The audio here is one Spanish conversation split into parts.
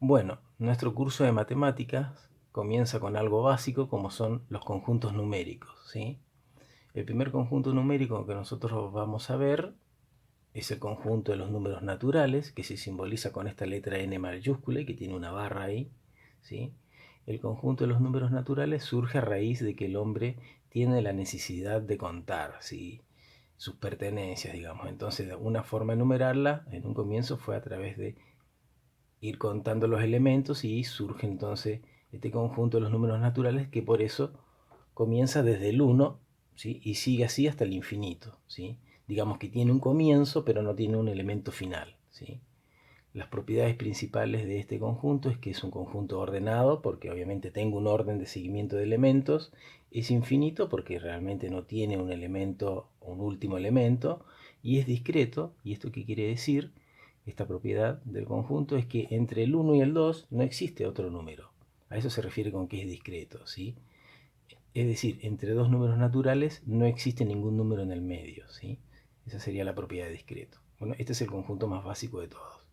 Bueno, nuestro curso de matemáticas comienza con algo básico como son los conjuntos numéricos, ¿sí? El primer conjunto numérico que nosotros vamos a ver es el conjunto de los números naturales, que se simboliza con esta letra N mayúscula y que tiene una barra ahí, ¿sí? El conjunto de los números naturales surge a raíz de que el hombre tiene la necesidad de contar, ¿sí? Sus pertenencias, digamos. Entonces, una forma de numerarla en un comienzo fue a través de ir contando los elementos y surge entonces este conjunto de los números naturales que por eso comienza desde el 1, ¿sí? Y sigue así hasta el infinito, ¿sí? Digamos que tiene un comienzo pero no tiene un elemento final, ¿sí? Las propiedades principales de este conjunto es que es un conjunto ordenado porque obviamente tengo un orden de seguimiento de elementos, es infinito porque realmente no tiene un elemento, un último elemento, y es discreto. ¿Y esto qué quiere decir? Esta propiedad del conjunto es que entre el 1 y el 2 no existe otro número. A eso se refiere con que es discreto, ¿sí? Es decir, entre dos números naturales no existe ningún número en el medio, ¿sí? Esa sería la propiedad de discreto. Bueno, este es el conjunto más básico de todos.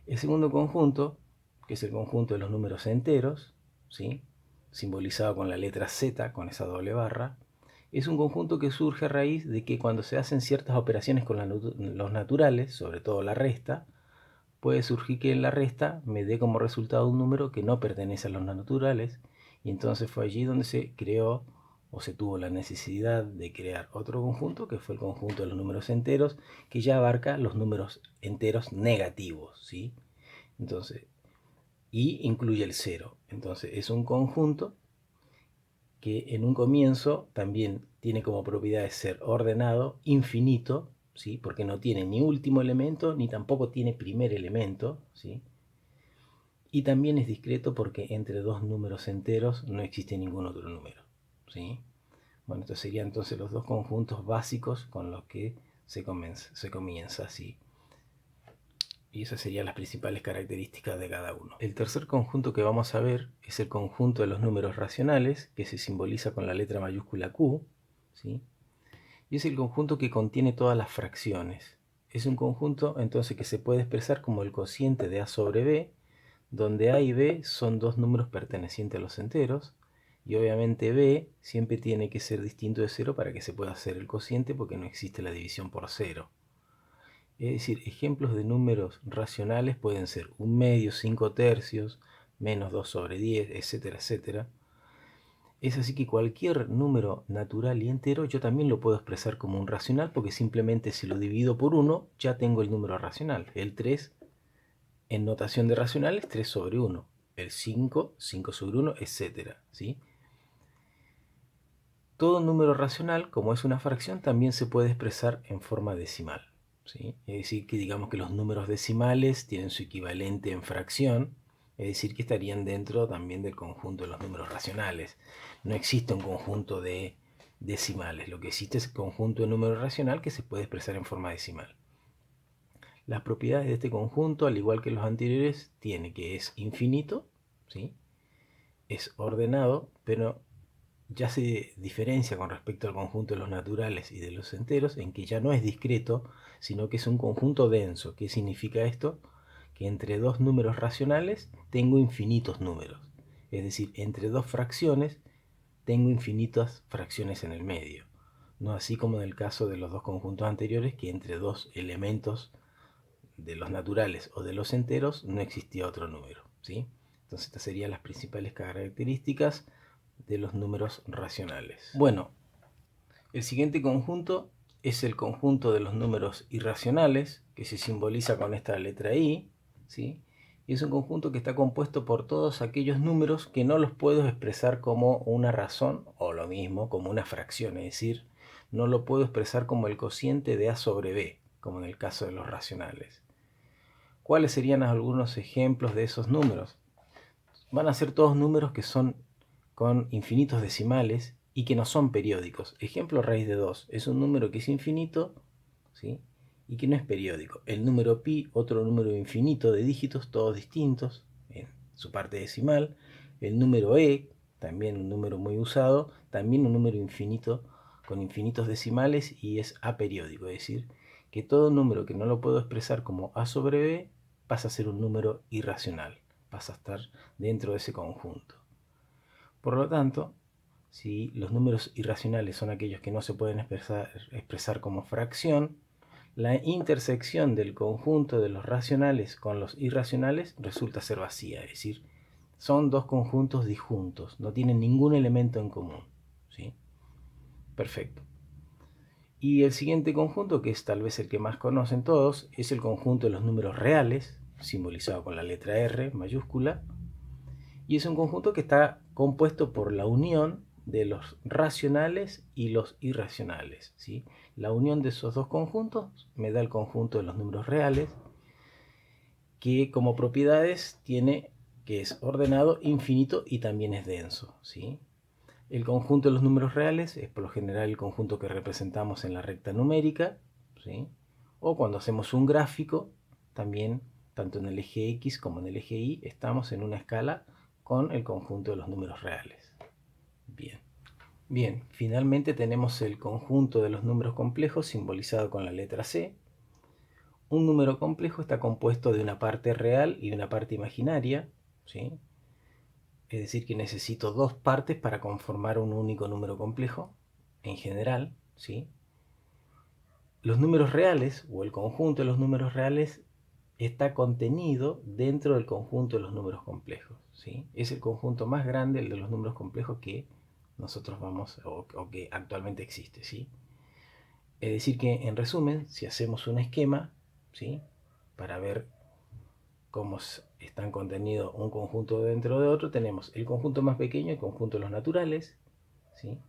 El segundo conjunto, que es el conjunto de los números enteros, ¿sí? Simbolizado con la letra Z, con esa doble barra, es un conjunto que surge a raíz de que cuando se hacen ciertas operaciones con los naturales, sobre todo la resta, puede surgir que en la resta me dé como resultado un número que no pertenece a los naturales, y entonces fue allí donde se creó o se tuvo la necesidad de crear otro conjunto, que fue el conjunto de los números enteros, que ya abarca los números enteros negativos, ¿sí? Entonces, y incluye el cero. Entonces, es un conjunto que en un comienzo también tiene como propiedad de ser ordenado, infinito, ¿sí? Porque no tiene ni último elemento, ni tampoco tiene primer elemento, ¿sí? Y también es discreto porque entre dos números enteros no existe ningún otro número, ¿sí? Bueno, estos serían entonces los dos conjuntos básicos con los que se comienza así. Y esas serían las principales características de cada uno. El tercer conjunto que vamos a ver es el conjunto de los números racionales, que se simboliza con la letra mayúscula Q, ¿sí? Y es el conjunto que contiene todas las fracciones. Es un conjunto entonces que se puede expresar como el cociente de A sobre B, donde A y B son dos números pertenecientes a los enteros, y obviamente B siempre tiene que ser distinto de cero para que se pueda hacer el cociente, porque no existe la división por cero. Es decir, ejemplos de números racionales pueden ser un medio, 5 tercios, menos 2 sobre 10, etcétera, etcétera. Es así que cualquier número natural y entero yo también lo puedo expresar como un racional, porque simplemente si lo divido por 1 ya tengo el número racional. El 3 en notación de racionales, 3 sobre 1. El 5, 5 sobre 1, etcétera, ¿sí? Todo número racional, como es una fracción, también se puede expresar en forma decimal, ¿sí? Es decir, que digamos que los números decimales tienen su equivalente en fracción, es decir, que estarían dentro también del conjunto de los números racionales. No existe un conjunto de decimales, lo que existe es el conjunto de números racional que se puede expresar en forma decimal. Las propiedades de este conjunto, al igual que los anteriores, tiene que es infinito, ¿sí? Es ordenado, pero ya se diferencia con respecto al conjunto de los naturales y de los enteros en que ya no es discreto, sino que es un conjunto denso. ¿Qué significa esto? Que entre dos números racionales tengo infinitos números. Es decir, entre dos fracciones tengo infinitas fracciones en el medio. No así como en el caso de los dos conjuntos anteriores, que entre dos elementos de los naturales o de los enteros no existía otro número, ¿sí? Entonces estas serían las principales características de los números racionales. Bueno, el siguiente conjunto es el conjunto de los números irracionales, que se simboliza con esta letra I, ¿sí? Y es un conjunto que está compuesto por todos aquellos números que no los puedo expresar como una razón, o lo mismo, como una fracción, es decir, no lo puedo expresar como el cociente de A sobre B, como en el caso de los racionales. ¿Cuáles serían algunos ejemplos de esos números? Van a ser todos números que son con infinitos decimales y que no son periódicos. Ejemplo, raíz de 2 es un número que es infinito, ¿sí? Y que no es periódico. El número pi, otro número infinito de dígitos, todos distintos en su parte decimal. El número e, también un número muy usado, también un número infinito con infinitos decimales y es aperiódico, es decir, que todo número que no lo puedo expresar como a sobre b pasa a ser un número irracional. pasa a estar dentro de ese conjunto. Por lo tanto, si los números irracionales son aquellos que no se pueden expresar como fracción, la intersección del conjunto de los racionales con los irracionales resulta ser vacía, es decir, son dos conjuntos disjuntos, no tienen ningún elemento en común, ¿sí? Perfecto. Y el siguiente conjunto, que es tal vez el que más conocen todos, es el conjunto de los números reales, simbolizado con la letra R mayúscula, y es un conjunto que está compuesto por la unión de los racionales y los irracionales, ¿sí? La unión de esos dos conjuntos me da el conjunto de los números reales, que como propiedades tiene que es ordenado, infinito y también es denso, ¿sí? El conjunto de los números reales es por lo general el conjunto que representamos en la recta numérica, ¿sí? O cuando hacemos un gráfico, también tanto en el eje X como en el eje Y estamos en una escala con el conjunto de los números reales. Bien. Bien, finalmente tenemos el conjunto de los números complejos simbolizado con la letra C. Un número complejo está compuesto de una parte real y una parte imaginaria, ¿sí? Es decir, que necesito dos partes para conformar un único número complejo, en general, ¿sí? Los números reales, o el conjunto de los números reales, está contenido dentro del conjunto de los números complejos, ¿sí? Es el conjunto más grande, el de los números complejos que nosotros vamos, o que actualmente existe, ¿sí? Es decir que, en resumen, si hacemos un esquema, ¿sí? Para ver cómo están contenidos un conjunto dentro de otro, tenemos el conjunto más pequeño, el conjunto de los naturales, ¿sí?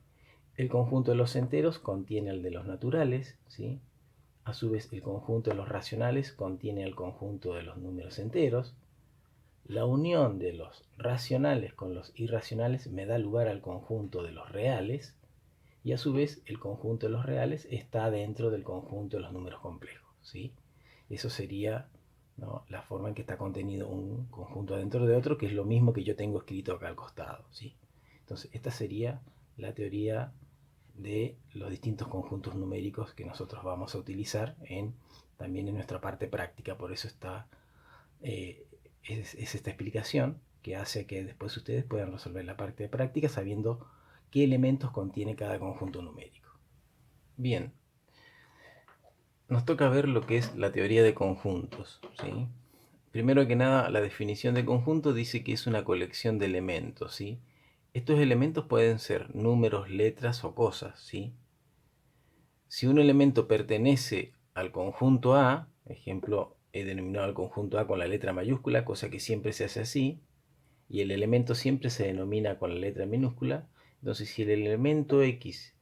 El conjunto de los enteros contiene el de los naturales, ¿sí? A su vez, el conjunto de los racionales contiene el conjunto de los números enteros. La unión de los racionales con los irracionales me da lugar al conjunto de los reales, y a su vez el conjunto de los reales está dentro del conjunto de los números complejos, ¿sí? Eso sería, ¿no?, la forma en que está contenido un conjunto dentro de otro, que es lo mismo que yo tengo escrito acá al costado, ¿sí? Entonces, esta sería la teoría de los distintos conjuntos numéricos que nosotros vamos a utilizar también en nuestra parte práctica. Por eso es esta explicación que hace que después ustedes puedan resolver la parte de práctica sabiendo qué elementos contiene cada conjunto numérico. Bien, nos toca ver lo que es la teoría de conjuntos, ¿sí? Primero que nada, la definición de conjunto dice que es una colección de elementos, ¿sí? Estos elementos pueden ser números, letras o cosas, ¿sí? Si un elemento pertenece al conjunto A, ejemplo, he denominado al conjunto A con la letra mayúscula, cosa que siempre se hace así, y el elemento siempre se denomina con la letra minúscula, entonces si el elemento X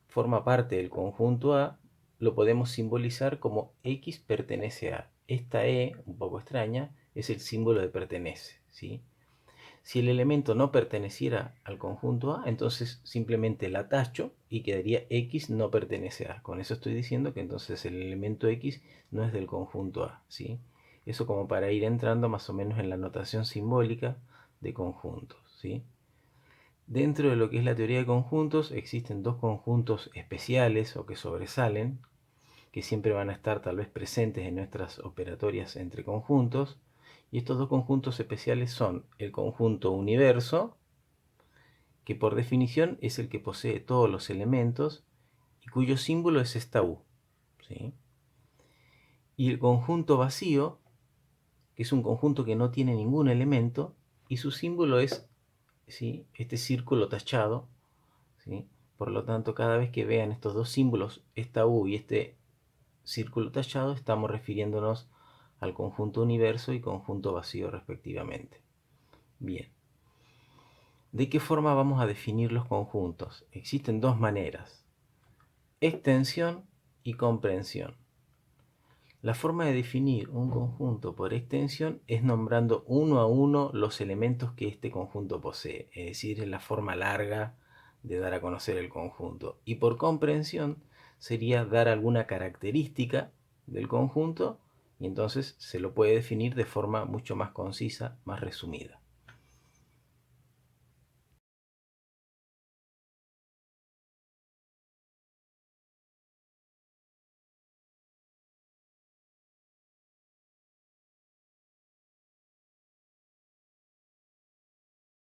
forma parte del conjunto A, lo podemos simbolizar como X pertenece a. Esta E, un poco extraña, es el símbolo de pertenece, ¿sí? Si el elemento no perteneciera al conjunto A, entonces simplemente la tacho y quedaría X no pertenece a. Con eso estoy diciendo que entonces el elemento X no es del conjunto A, ¿sí? Eso como para ir entrando más o menos en la notación simbólica de conjuntos, ¿sí? Dentro de lo que es la teoría de conjuntos existen dos conjuntos especiales o que sobresalen, que siempre van a estar tal vez presentes en nuestras operatorias entre conjuntos, y estos dos conjuntos especiales son el conjunto universo, que por definición es el que posee todos los elementos y cuyo símbolo es esta U, ¿sí? Y el conjunto vacío, que es un conjunto que no tiene ningún elemento y su símbolo es, ¿sí?, este círculo tachado, ¿sí? Por lo tanto, cada vez que vean estos dos símbolos, esta U y este círculo tachado, estamos refiriéndonos al conjunto universo y conjunto vacío respectivamente. Bien. ¿De qué forma vamos a definir los conjuntos? Existen dos maneras: extensión y comprensión. La forma de definir un conjunto por extensión es nombrando uno a uno los elementos que este conjunto posee, es decir, es la forma larga de dar a conocer el conjunto. Y por comprensión sería dar alguna característica del conjunto y entonces se lo puede definir de forma mucho más concisa, más resumida.